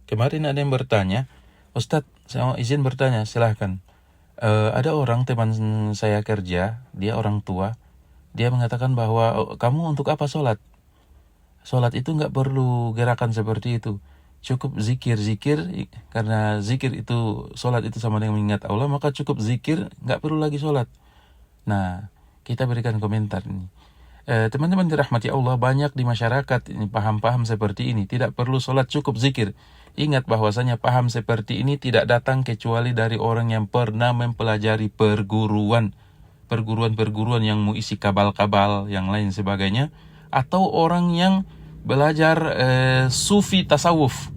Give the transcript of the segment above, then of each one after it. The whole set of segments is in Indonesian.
Kemarin ada yang bertanya, Ustadz, saya mau izin bertanya, silahkan. Ada orang teman saya kerja, dia orang tua, dia mengatakan bahwa kamu untuk apa sholat? Sholat itu nggak perlu gerakan seperti itu. Cukup zikir, karena zikir itu, sholat itu sama dengan mengingat Allah, maka cukup zikir, nggak perlu lagi sholat. Nah, kita berikan komentar ini. Teman-teman dirahmati Allah, banyak di masyarakat ini paham-paham seperti ini. Tidak perlu sholat, cukup zikir. Ingat bahwasanya paham seperti ini tidak datang kecuali dari orang yang pernah mempelajari perguruan yang mengisi kabal-kabal, yang lain sebagainya, atau orang yang belajar sufi tasawuf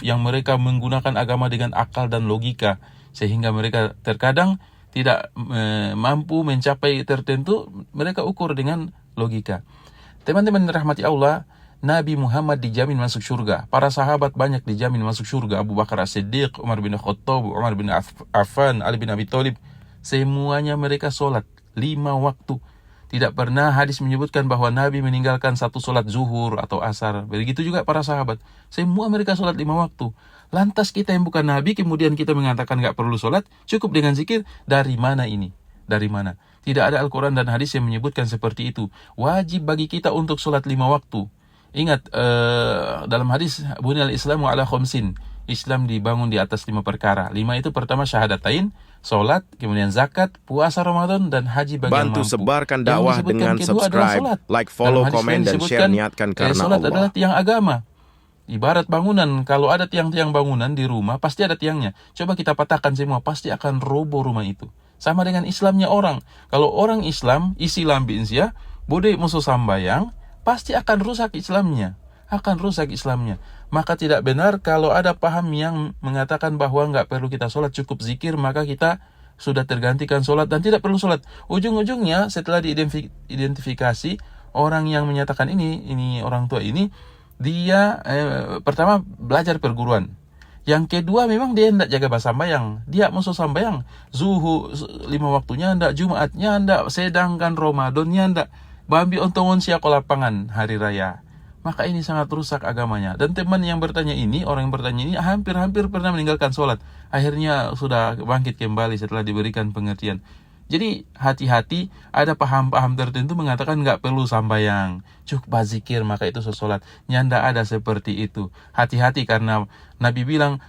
yang mereka menggunakan agama dengan akal dan logika, sehingga mereka terkadang tidak mampu mencapai tertentu, mereka ukur dengan logika. Teman-teman rahmati Allah, Nabi Muhammad dijamin masuk surga. Para sahabat banyak dijamin masuk surga. Abu Bakar As-Siddiq, Umar bin Khattab, Umar bin Affan, Ali bin Abi Thalib. Semuanya mereka sholat 5 waktu. Tidak pernah hadis menyebutkan bahwa Nabi meninggalkan satu sholat zuhur atau asar. Begitu juga para sahabat. Semua mereka sholat 5 waktu. Lantas kita yang bukan Nabi kemudian kita mengatakan gak perlu sholat, cukup dengan zikir. Dari mana ini? Dari mana? Tidak ada Al-Quran dan hadis yang menyebutkan seperti itu. Wajib bagi kita untuk sholat 5 waktu. Ingat, dalam hadis, Bunyal Islamu ala khamsin. Islam dibangun di atas 5 perkara. 5 itu pertama syahadatain, sholat, kemudian zakat, puasa Ramadan, dan haji bagi yang mampu. Bantu sebarkan dakwah dengan subscribe, like, follow, komen, dan share. Niatkan karena sholat Allah. adalah tiang agama. Ibarat bangunan, kalau ada tiang-tiang bangunan di rumah, pasti ada tiangnya. Coba kita patahkan semua, pasti akan roboh rumah itu. Sama dengan Islamnya orang. Kalau orang Islam, isi lambinsia, bodai musuh sambayang, pasti akan rusak Islamnya. Maka tidak benar kalau ada paham yang mengatakan bahwa nggak perlu kita sholat, cukup zikir, maka kita sudah tergantikan sholat dan tidak perlu sholat. Ujung-ujungnya setelah diidentifikasi, orang yang menyatakan ini orang tua ini, dia pertama belajar perguruan. Yang kedua memang dia hendak jaga sambayang. Dia musuh sambayang. Zuhur 5 waktunya hendak, Jumatnya hendak, sedangkan Ramadannya hendak. Bambi ontongon siak lapangan hari raya. Maka ini sangat rusak agamanya. Dan teman yang bertanya ini, orang yang bertanya ini hampir-hampir pernah meninggalkan sholat. Akhirnya sudah bangkit kembali setelah diberikan pengertian. Jadi hati-hati, ada paham-paham tertentu mengatakan nggak perlu sambayang, cukup zikir maka itu sholat. Nyanda ada seperti itu. Hati-hati karena Nabi bilang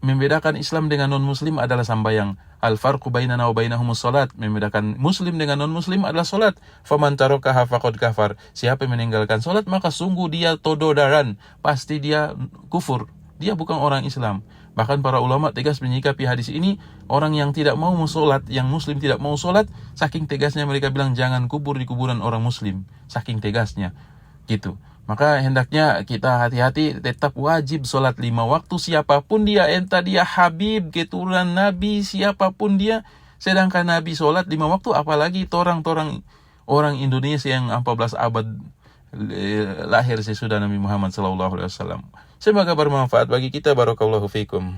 membedakan Islam dengan non-Muslim adalah sambayang. Al-farqu bainana wa bainahumus sholat. Membedakan Muslim dengan non-Muslim adalah sholat. Faman tarakaha faqad kafar. Siapa yang meninggalkan sholat maka sungguh dia tododaran. Pasti dia kufur. Dia bukan orang Islam. Bahkan para ulama tegas menyikapi hadis ini. Orang yang tidak mau sholat, yang muslim tidak mau sholat, saking tegasnya mereka bilang jangan kubur di kuburan orang muslim. Saking tegasnya gitu. Maka hendaknya kita hati-hati, tetap wajib sholat 5 waktu, siapapun dia, entah dia Habib, keturunan Nabi, siapapun dia. Sedangkan Nabi sholat 5 waktu, apalagi orang Indonesia yang 14 abad lahir sesudah Nabi Muhammad SAW. Semoga bermanfaat bagi kita. Barakallahu fikum.